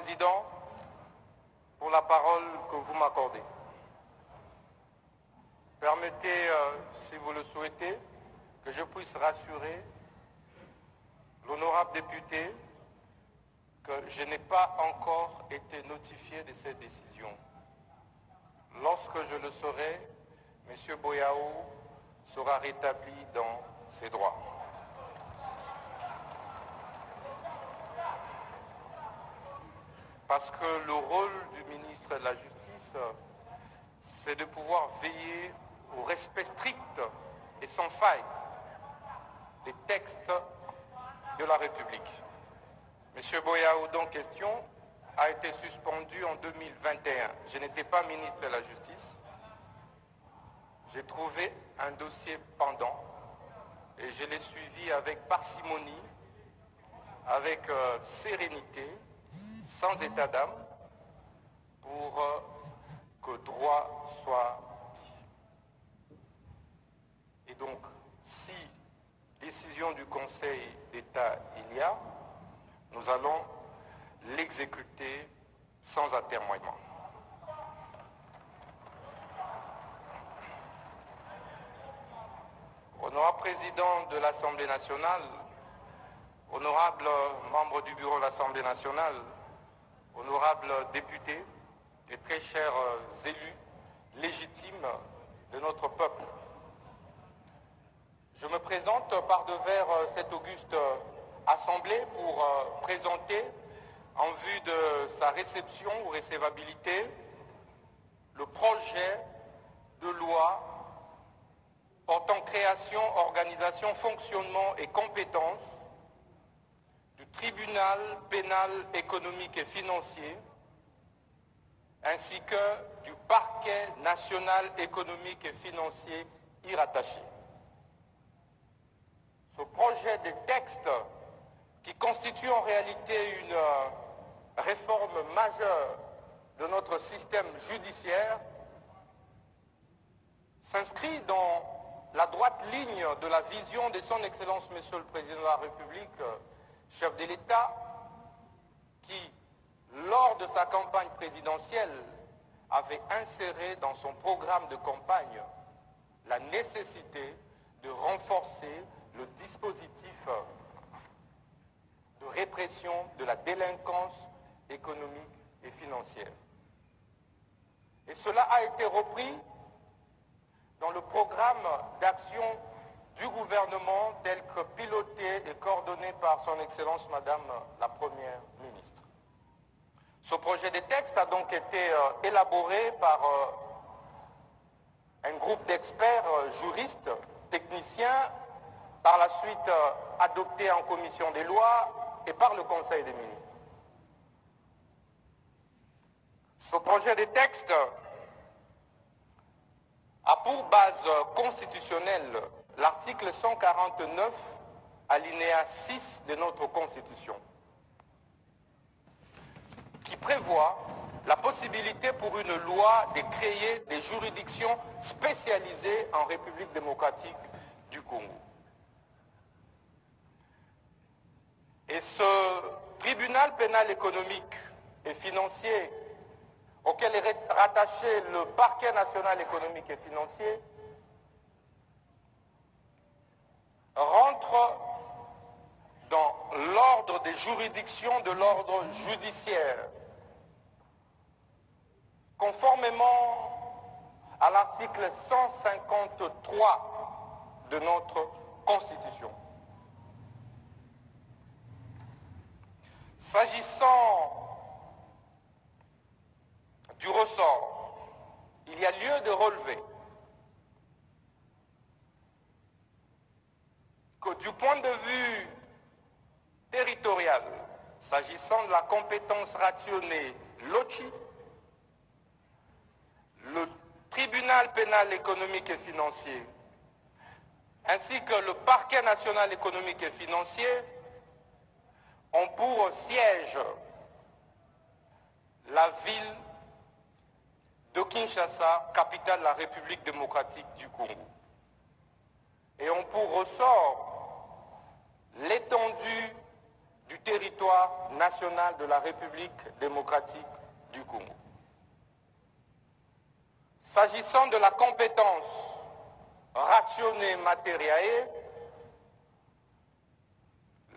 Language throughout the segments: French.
Président, pour la parole que vous m'accordez. Permettez, si vous le souhaitez, que je puisse rassurer l'honorable député que je n'ai pas encore été notifié de cette décision. Lorsque je le saurai, M. Boyao sera rétabli dans ses droits. Parce que le rôle du ministre de la Justice, c'est de pouvoir veiller au respect strict et sans faille des textes de la République. M. Boyao, dont question, a été suspendu en 2021. Je n'étais pas ministre de la Justice. J'ai trouvé un dossier pendant et je l'ai suivi avec parcimonie, avec sérénité, sans état d'âme, pour que droit soit dit. Et donc, si décision du Conseil d'État il y a, nous allons l'exécuter sans atermoiement. Honorable Président de l'Assemblée nationale, honorables membres du Bureau de l'Assemblée nationale, honorables députés et très chers élus légitimes de notre peuple, je me présente par devers cette auguste Assemblée pour présenter, en vue de sa réception ou recevabilité, le projet de loi portant création, organisation, fonctionnement et compétences du tribunal pénal économique et financier ainsi que du parquet national économique et financier y rattaché. Ce projet de texte, qui constitue en réalité une réforme majeure de notre système judiciaire, s'inscrit dans la droite ligne de la vision de son Excellence Monsieur le Président de la République, chef de l'État, qui, lors de sa campagne présidentielle, avait inséré dans son programme de campagne la nécessité de renforcer le dispositif de répression de la délinquance économique et financière. Et cela a été repris dans le programme d'action du gouvernement tel que piloté et coordonné par son Excellence Madame la Première ministre. Ce projet de texte a donc été élaboré par un groupe d'experts, juristes, techniciens, par la suite adopté en commission des lois et par le Conseil des ministres. Ce projet de texte a pour base constitutionnelle l'article 149, alinéa 6 de notre Constitution, qui prévoit la possibilité pour une loi de créer des juridictions spécialisées en République démocratique du Congo. Et ce tribunal pénal économique et financier auquel est rattaché le parquet national économique et financier rentre dans l'ordre des juridictions de l'ordre judiciaire, conformément à l'article 153 de notre Constitution. S'agissant du ressort, il y a lieu de relever que du point de vue territorial, s'agissant de la compétence rationnée LOTCHI, le tribunal pénal économique et financier, ainsi que le parquet national économique et financier, ont pour siège la ville de Kinshasa, capitale de la République démocratique du Congo, et ont pour ressort l'étendue du territoire national de la République démocratique du Congo. S'agissant de la compétence rationnée materiae,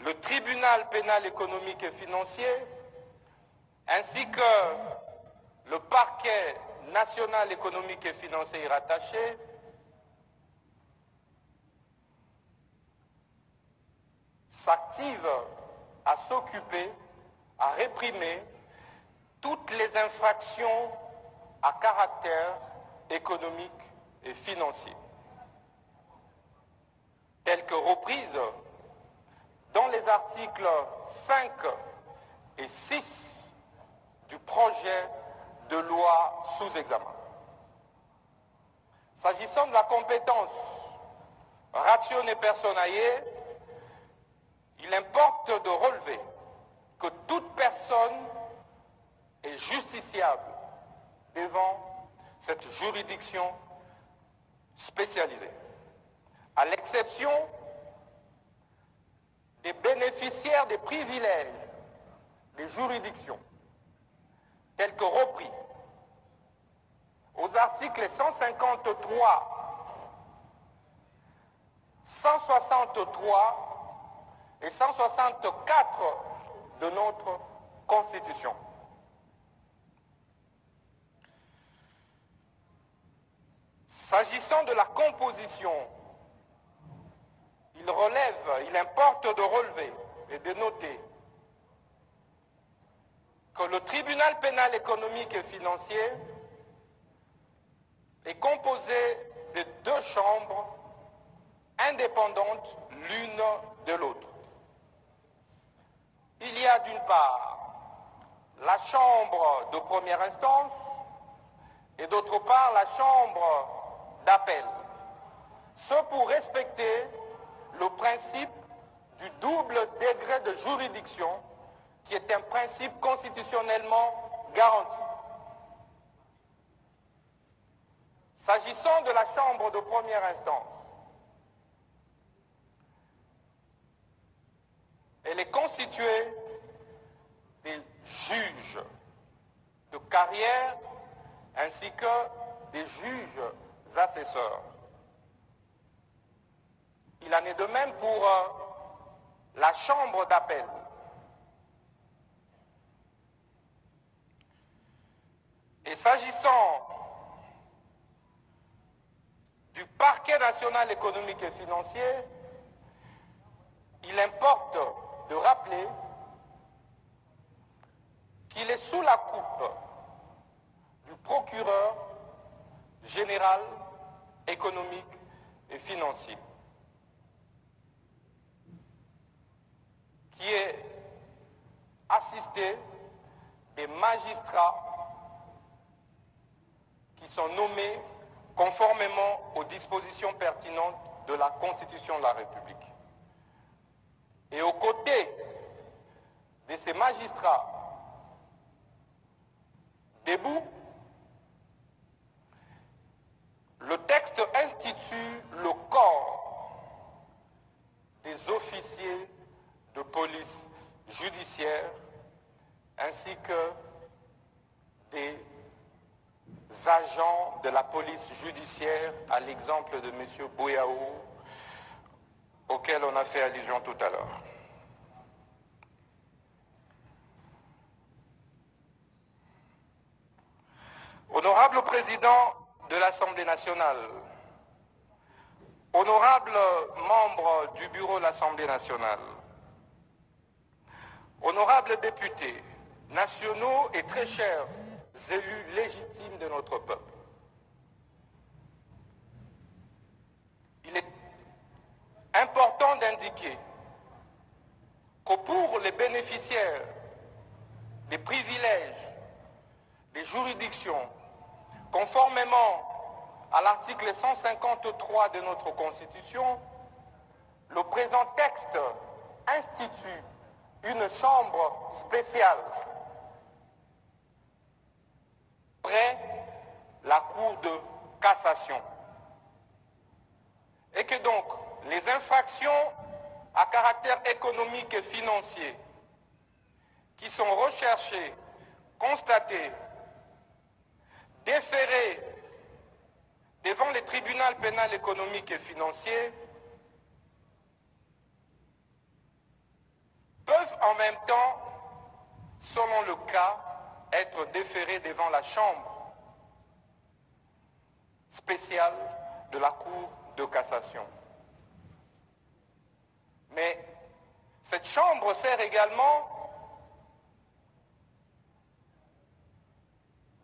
le tribunal pénal économique et financier, ainsi que le parquet national économique et financier y rattaché, s'active à s'occuper, à réprimer toutes les infractions à caractère économique et financier, telles que reprises dans les articles 5 et 6 du projet de loi sous examen. S'agissant de la compétence ratione personae, il importe de relever que toute personne est justiciable devant cette juridiction spécialisée, à l'exception des bénéficiaires des privilèges des juridictions, tels que repris aux articles 153, 163 et 164 de notre Constitution. S'agissant de la composition, il importe de relever et de noter que le tribunal pénal économique et financier est composé de 2 chambres indépendantes l'une de l'autre. Il y a d'une part la chambre de première instance et d'autre part la chambre d'appel. Ce pour respecter le principe du double degré de juridiction qui est un principe constitutionnellement garanti. S'agissant de la chambre de première instance, elle est constituée des juges de carrière ainsi que des juges assesseurs. Il en est de même pour la chambre d'appel. Et s'agissant du parquet national économique et financier, il importe de rappeler qu'il est sous la coupe du procureur général économique et financier, qui est assisté des magistrats qui sont nommés conformément aux dispositions pertinentes de la Constitution de la République. Et aux côtés de ces magistrats debout, le texte institue le corps des officiers de police judiciaire ainsi que des agents de la police judiciaire, à l'exemple de M. Bouyao, auquel on a fait allusion tout à l'heure. Honorable Président de l'Assemblée nationale, honorables membres du Bureau de l'Assemblée nationale, honorables députés nationaux et très chers élus légitimes de notre peuple, il est important d'indiquer que pour les bénéficiaires des privilèges des juridictions, conformément à l'article 153 de notre Constitution, le présent texte institue une chambre spéciale près la Cour de cassation. Et que donc les infractions à caractère économique et financier qui sont recherchés, constatés, déférés devant les tribunaux pénals économiques et financiers peuvent en même temps, selon le cas, être déférés devant la chambre spéciale de la Cour de cassation. Mais cette chambre sert également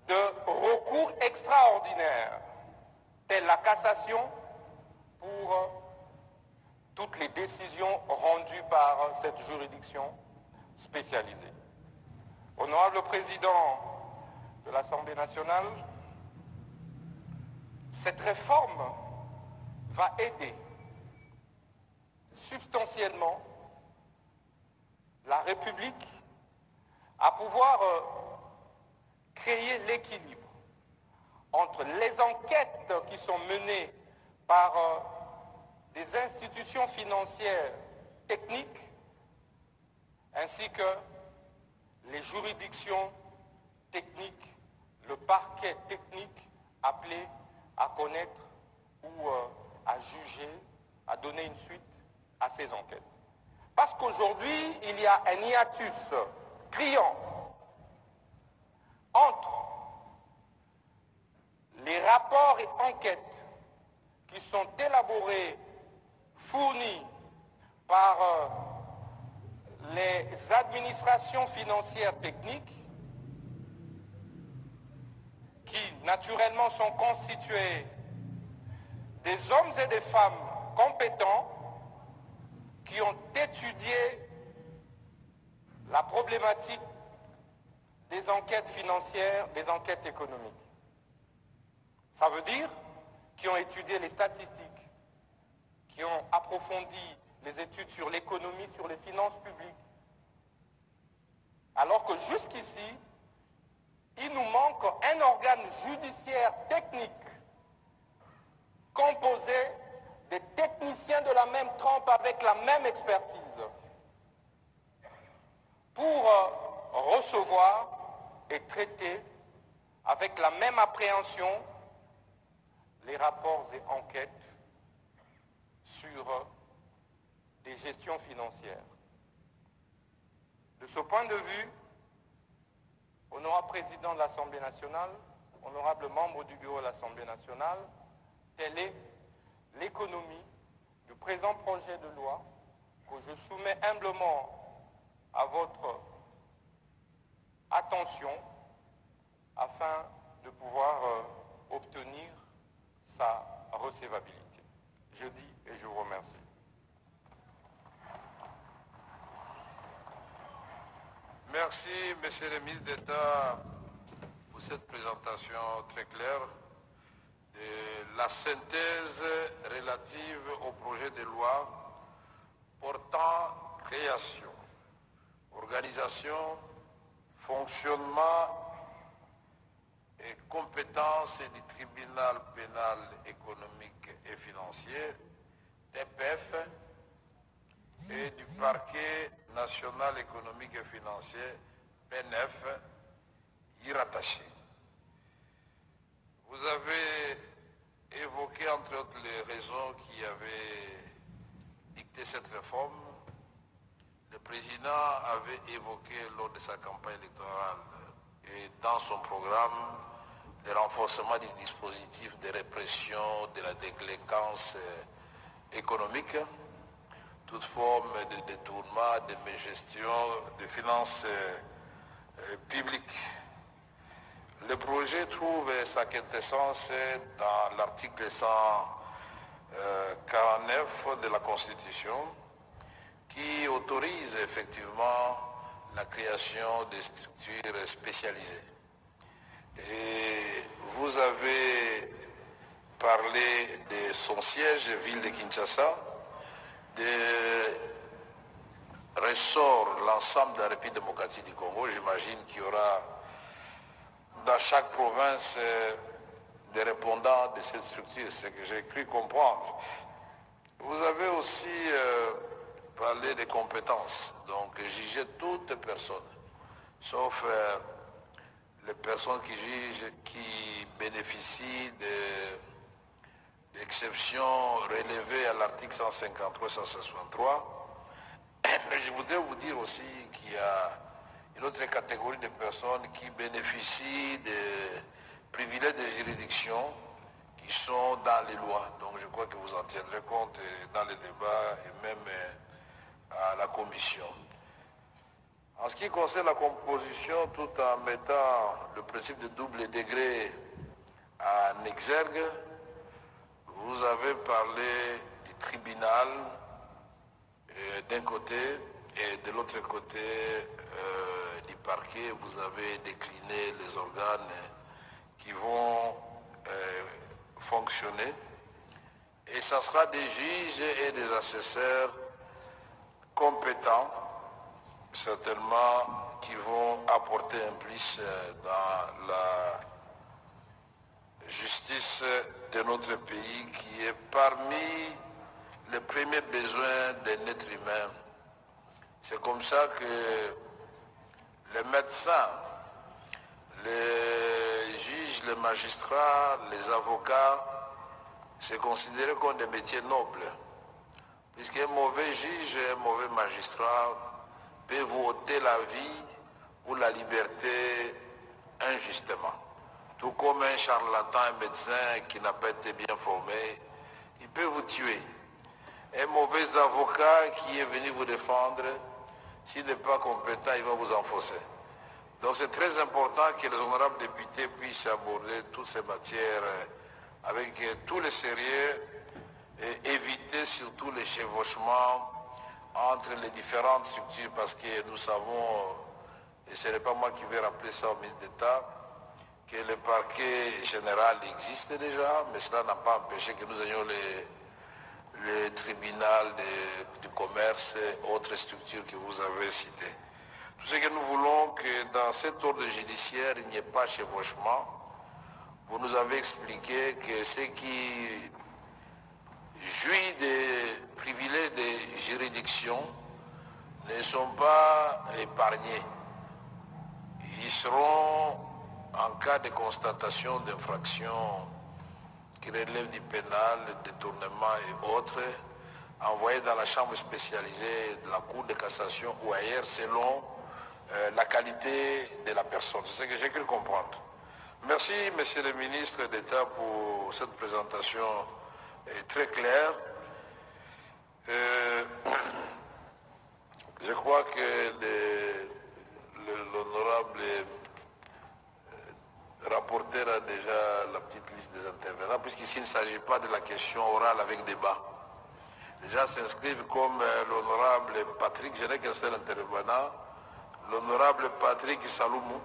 de recours extraordinaire, telle la cassation pour toutes les décisions rendues par cette juridiction spécialisée. Honorable Président de l'Assemblée nationale, cette réforme va aider substantiellement la République à pouvoir créer l'équilibre entre les enquêtes qui sont menées par des institutions financières techniques ainsi que les juridictions techniques, le parquet technique appelé à connaître ou à juger, à donner une suite à ces enquêtes. Parce qu'aujourd'hui, il y a un hiatus criant entre les rapports et enquêtes qui sont élaborés, fournis par les administrations financières techniques, qui naturellement sont constituées des hommes et des femmes compétents qui ont étudié la problématique des enquêtes financières, des enquêtes économiques. Ça veut dire qui ont étudié les statistiques, qui ont approfondi les études sur l'économie, sur les finances publiques. Alors que jusqu'ici, il nous manque un organe judiciaire technique composé des techniciens de la même trempe avec la même expertise pour recevoir et traiter avec la même appréhension les rapports et enquêtes sur des gestions financières. De ce point de vue, honorable Président de l'Assemblée nationale, honorable membre du bureau de l'Assemblée nationale, telle est l'économie du présent projet de loi que je soumets humblement à votre attention afin de pouvoir obtenir sa recevabilité. Je dis et je vous remercie. Merci, Monsieur le ministre d'État, pour cette présentation très claire de la synthèse relative au projet de loi portant création, organisation, fonctionnement et compétences du tribunal pénal économique et financier, TPF, et du parquet national économique et financier, PNF, y rattaché. Vous avez évoqué entre autres les raisons qui avaient dicté cette réforme. Le président avait évoqué lors de sa campagne électorale et dans son programme le renforcement du dispositif de répression de la délinquance économique, toute forme de détournement, de mégestion des finances publiques. Le projet trouve sa quintessence dans l'article 149 de la Constitution qui autorise effectivement la création de structures spécialisées. Et vous avez parlé de son siège, ville de Kinshasa, de ressort l'ensemble de la République démocratique du Congo. J'imagine qu'il y aura dans chaque province des répondants de cette structure, ce que j'ai cru comprendre. Vous avez aussi parlé des compétences, donc juger toute personne sauf les personnes qui bénéficient d'exceptions relevées à l'article 153 et 163. Mais je voudrais vous dire aussi qu'il y a une autre catégorie de personnes qui bénéficient des privilèges de juridiction qui sont dans les lois. Donc je crois que vous en tiendrez compte dans les débats et même à la commission. En ce qui concerne la composition, tout en mettant le principe de double degré en exergue, vous avez parlé du tribunal d'un côté et de l'autre côté du parquet. Vous avez décliné les organes qui vont fonctionner. Et ça sera des juges et des assesseurs compétents, certainement, qui vont apporter un plus dans la justice de notre pays, qui est parmi les premiers besoins d'un être humain. C'est comme ça que les médecins, les juges, les magistrats, les avocats, c'est considéré comme des métiers nobles. Puisqu'un mauvais juge et un mauvais magistrat peuvent vous ôter la vie ou la liberté injustement. Tout comme un charlatan, un médecin qui n'a pas été bien formé, il peut vous tuer. Un mauvais avocat qui est venu vous défendre, s'il n'est pas compétent, il va vous enfoncer. Donc c'est très important que les honorables députés puissent aborder toutes ces matières avec tout le sérieux et éviter surtout les chevauchements entre les différentes structures, parce que nous savons, et ce n'est pas moi qui vais rappeler ça au ministre d'État, que le parquet général existe déjà, mais cela n'a pas empêché que nous ayons le tribunal du commerce et autres structures que vous avez citées. Tout ce que nous voulons, que dans cet ordre judiciaire, il n'y ait pas chevauchement. Vous nous avez expliqué que ceux qui jouissent des privilèges de juridiction ne sont pas épargnés. Ils seront, en cas de constatation d'infraction qui relève du pénal, détournement et autres, envoyés dans la chambre spécialisée de la Cour de cassation ou ailleurs selon la qualité de la personne. C'est ce que j'ai cru comprendre. Merci, Monsieur le ministre d'État, pour cette présentation très claire. Je crois que l'honorable rapporteur a déjà la petite liste des intervenants, puisqu'ici il ne s'agit pas de la question orale avec débat. Les gens s'inscrivent comme l'honorable Patrick, je n'ai qu'un seul intervenant, l'honorable Patrick Saloumou.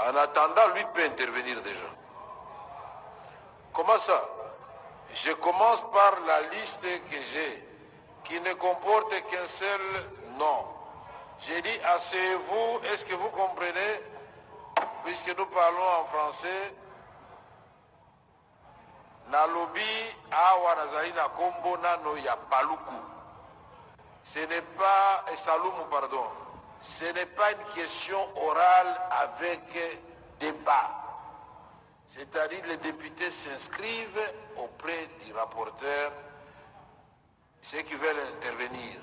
En attendant, lui peut intervenir déjà. Comment ça? Je commence par la liste que j'ai, qui ne comporte qu'un seul nom. J'ai dit, asseyez-vous, est-ce que vous comprenez? Puisque nous parlons en français, Nalobi awa nazali na kombo nano ya Paluku. Ce n'est pas, Saloumou, pardon, ce n'est pas une question orale avec débat. C'est-à-dire les députés s'inscrivent auprès du rapporteur, ceux qui veulent intervenir.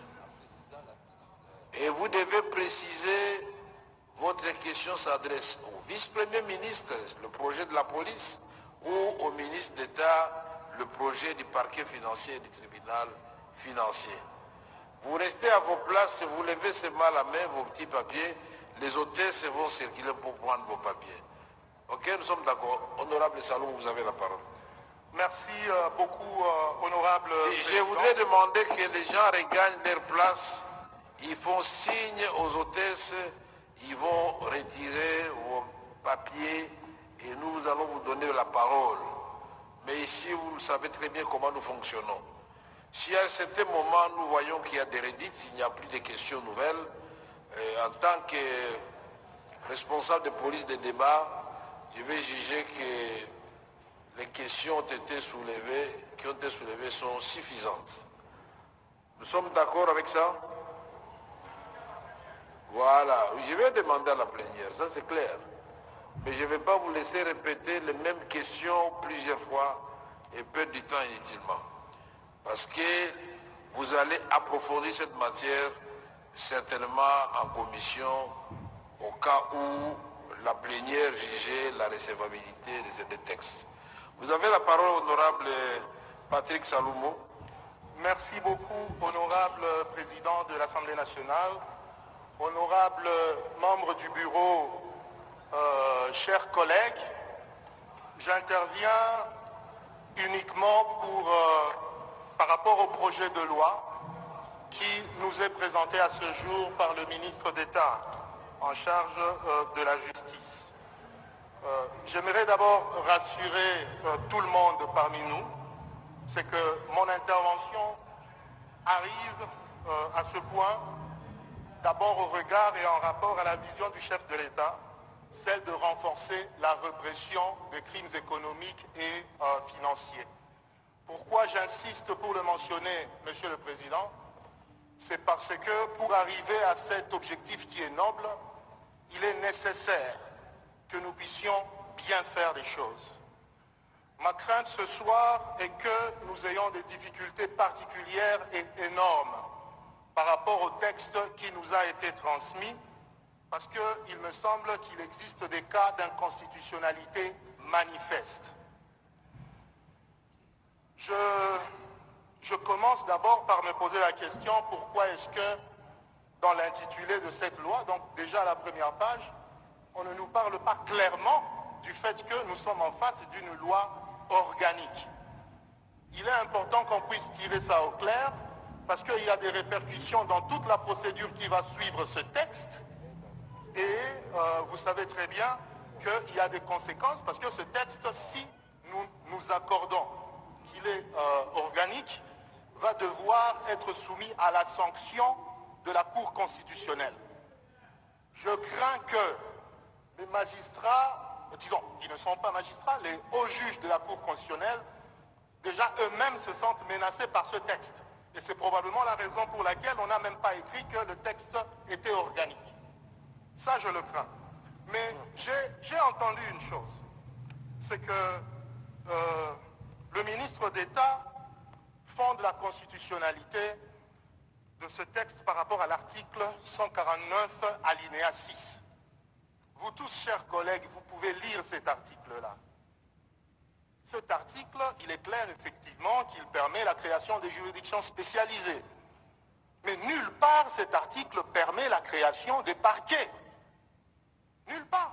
Et vous devez préciser, votre question s'adresse au vice-premier ministre, le projet de la police, ou au ministre d'État, le projet du parquet financier et du tribunal financier. Vous restez à vos places, vous levez seulement la main, vos petits papiers, les hôtesses vont circuler pour prendre vos papiers. Ok, nous sommes d'accord. Honorable Salom, vous avez la parole. Merci beaucoup, honorable président. Je voudrais demander que les gens regagnent leur place. Ils font signe aux hôtesses, ils vont retirer vos papiers et nous allons vous donner la parole. Mais ici, vous savez très bien comment nous fonctionnons. Si à un certain moment, nous voyons qu'il y a des redites, il n'y a plus de questions nouvelles, en tant que responsable de police des débats, je vais juger que les questions qui ont été soulevées sont suffisantes. Nous sommes d'accord avec ça? Voilà, je vais demander à la plénière, ça c'est clair. Mais je ne vais pas vous laisser répéter les mêmes questions plusieurs fois et perdre du temps inutilement. Parce que vous allez approfondir cette matière certainement en commission au cas où la plénière jugeait la recevabilité de ces deux textes. Vous avez la parole, honorable Patrick Saloumo. Merci beaucoup, honorable président de l'Assemblée nationale, honorable membre du bureau, chers collègues. J'interviens uniquement par rapport au projet de loi qui nous est présenté à ce jour par le ministre d'État en charge de la justice. J'aimerais d'abord rassurer tout le monde parmi nous, c'est que mon intervention arrive à ce point, d'abord au regard et en rapport à la vision du chef de l'État, celle de renforcer la répression des crimes économiques et financiers. Pourquoi j'insiste pour le mentionner, Monsieur le Président? C'est parce que pour arriver à cet objectif qui est noble, il est nécessaire que nous puissions bien faire les choses. Ma crainte ce soir est que nous ayons des difficultés particulières et énormes par rapport au texte qui nous a été transmis, parce qu'il me semble qu'il existe des cas d'inconstitutionnalité manifeste. Je commence d'abord par me poser la question, pourquoi est-ce que dans l'intitulé de cette loi, donc déjà à la première page, on ne nous parle pas clairement du fait que nous sommes en face d'une loi organique. Il est important qu'on puisse tirer ça au clair, parce qu'il y a des répercussions dans toute la procédure qui va suivre ce texte, et vous savez très bien qu'il y a des conséquences, parce que ce texte, si nous nous accordons qu'il est organique, va devoir être soumis à la sanction de la Cour constitutionnelle. Je crains que les magistrats, disons, qui ne sont pas magistrats, les hauts juges de la Cour constitutionnelle, déjà eux-mêmes se sentent menacés par ce texte. Et c'est probablement la raison pour laquelle on n'a même pas écrit que le texte était organique. Ça, je le crains. Mais j'ai entendu une chose, c'est que le ministre d'État fonde la constitutionnalité de ce texte par rapport à l'article 149, alinéa 6. Vous tous, chers collègues, vous pouvez lire cet article-là. Cet article, il est clair effectivement qu'il permet la création des juridictions spécialisées. Mais nulle part cet article permet la création des parquets. Nulle part.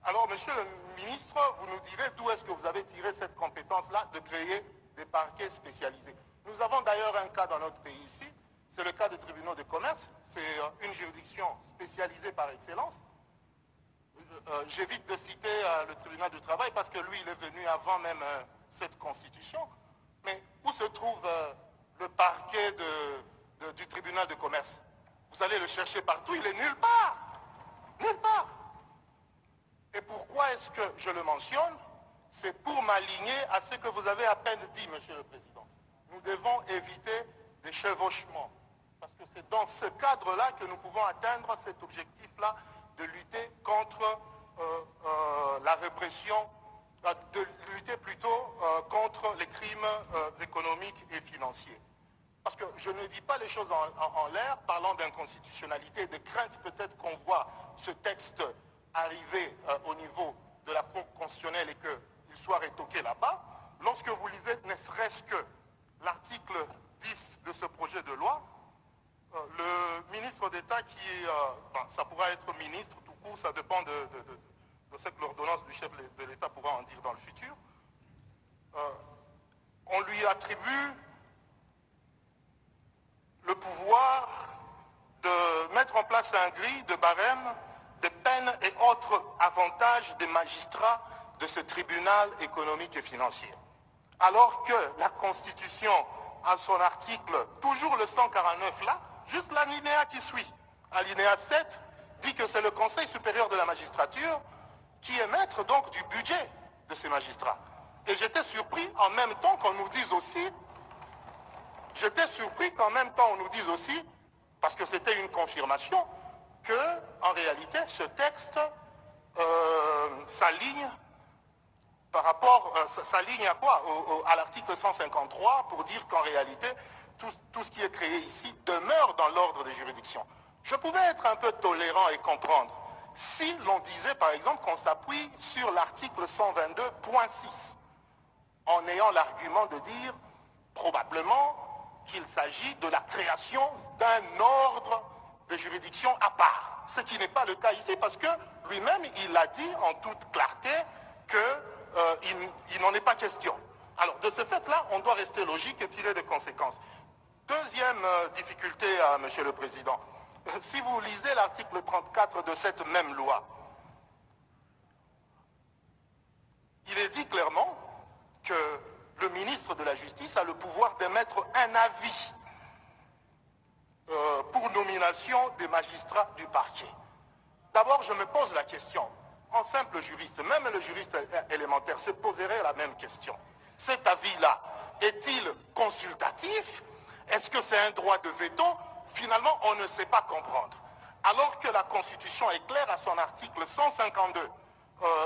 Alors, monsieur le ministre, vous nous direz d'où est-ce que vous avez tiré cette compétence-là de créer des parquets spécialisés. Nous avons d'ailleurs un cas dans notre pays ici, c'est le cas des tribunaux de commerce, c'est une juridiction spécialisée par excellence. J'évite de citer le tribunal du travail parce que lui, il est venu avant même cette constitution. Mais où se trouve le parquet du tribunal de commerce? Vous allez le chercher partout, il est nulle part. Nulle part. Et pourquoi est-ce que je le mentionne? C'est pour m'aligner à ce que vous avez à peine dit, Monsieur le Président. Nous devons éviter des chevauchements. Parce que c'est dans ce cadre-là que nous pouvons atteindre cet objectif-là de lutter contre la répression, de lutter plutôt contre les crimes économiques et financiers. Parce que je ne dis pas les choses en l'air, parlant d'inconstitutionnalité, de crainte peut-être qu'on voit ce texte arriver au niveau de la Cour constitutionnelle et qu'il soit rétoqué là-bas. Lorsque vous lisez ne serait-ce que l'article 10 de ce projet de loi, le ministre d'État qui est, ça pourra être ministre tout court, ça dépend de ce que l'ordonnance du chef de l'État pourra en dire dans le futur, on lui attribue le pouvoir de mettre en place un grille de barème de peines et autres avantages des magistrats de ce tribunal économique et financier. Alors que la Constitution, à son article, toujours le 149 là, juste l'alinéa qui suit, alinéa 7, dit que c'est le Conseil supérieur de la magistrature qui est maître donc du budget de ces magistrats. Et j'étais surpris en même temps qu'on nous dise aussi, Parce que c'était une confirmation que, en réalité, ce texte s'aligne par rapport, s'aligne à quoi? À l'article 153, pour dire qu'en réalité, tout ce qui est créé ici demeure dans l'ordre des juridictions. Je pouvais être un peu tolérant et comprendre si l'on disait, par exemple, qu'on s'appuie sur l'article 122.6, en ayant l'argument de dire, probablement, qu'il s'agit de la création d'un ordre de juridiction à part. Ce qui n'est pas le cas ici, parce que lui-même, il a dit en toute clarté qu'il n'en est pas question. Alors, de ce fait-là, on doit rester logique et tirer des conséquences. Deuxième difficulté, Monsieur le Président. Si vous lisez l'article 34 de cette même loi, il est dit clairement que le ministre de la Justice a le pouvoir d'émettre un avis pour nomination des magistrats du parquet. D'abord, je me pose la question, en simple juriste, même le juriste élémentaire se poserait la même question. Cet avis-là, est-il consultatif? Est-ce que c'est un droit de veto? Finalement, on ne sait pas comprendre. Alors que la Constitution est claire à son article 152,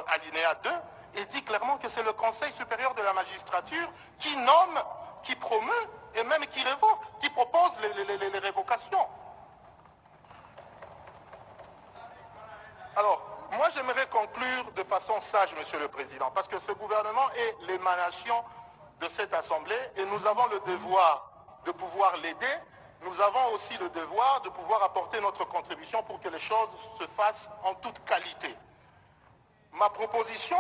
alinéa 2, et dit clairement que c'est le Conseil supérieur de la magistrature qui nomme, qui promeut et même qui révoque, qui propose les révocations. Alors, moi j'aimerais conclure de façon sage, Monsieur le Président, parce que ce gouvernement est l'émanation de cette Assemblée et nous avons le devoir de pouvoir l'aider. Nous avons aussi le devoir de pouvoir apporter notre contribution pour que les choses se fassent en toute qualité. Ma proposition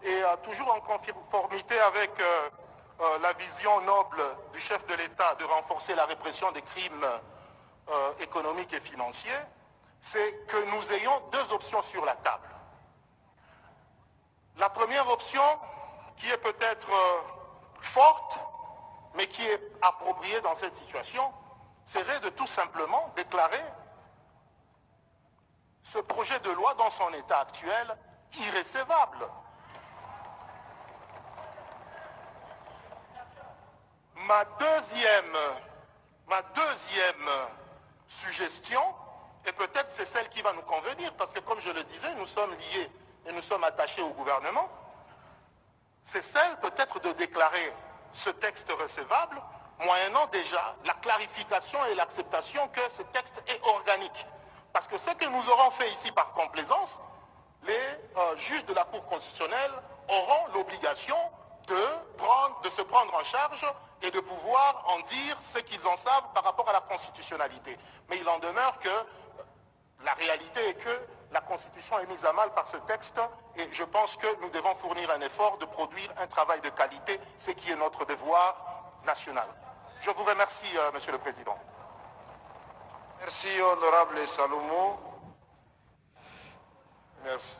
est toujours en conformité avec la vision noble du chef de l'État de renforcer la répression des crimes économiques et financiers, c'est que nous ayons deux options sur la table. La première option, qui est peut-être forte, mais qui est appropriée dans cette situation, serait de tout simplement déclarer ce projet de loi dans son état actuel irrécevable. Ma deuxième suggestion, et peut-être c'est celle qui va nous convenir, parce que comme je le disais, nous sommes liés et nous sommes attachés au gouvernement, c'est celle peut-être de déclarer ce texte recevable, moyennant déjà la clarification et l'acceptation que ce texte est organique. Parce que ce que nous aurons fait ici par complaisance, les juges de la Cour constitutionnelle auront l'obligation de se prendre en charge et de pouvoir en dire ce qu'ils en savent par rapport à la constitutionnalité. Mais il en demeure que la réalité est que la Constitution est mise à mal par ce texte et je pense que nous devons fournir un effort de produire un travail de qualité, ce qui est notre devoir national. Je vous remercie, Monsieur le Président. Merci, honorable Salomon. Merci.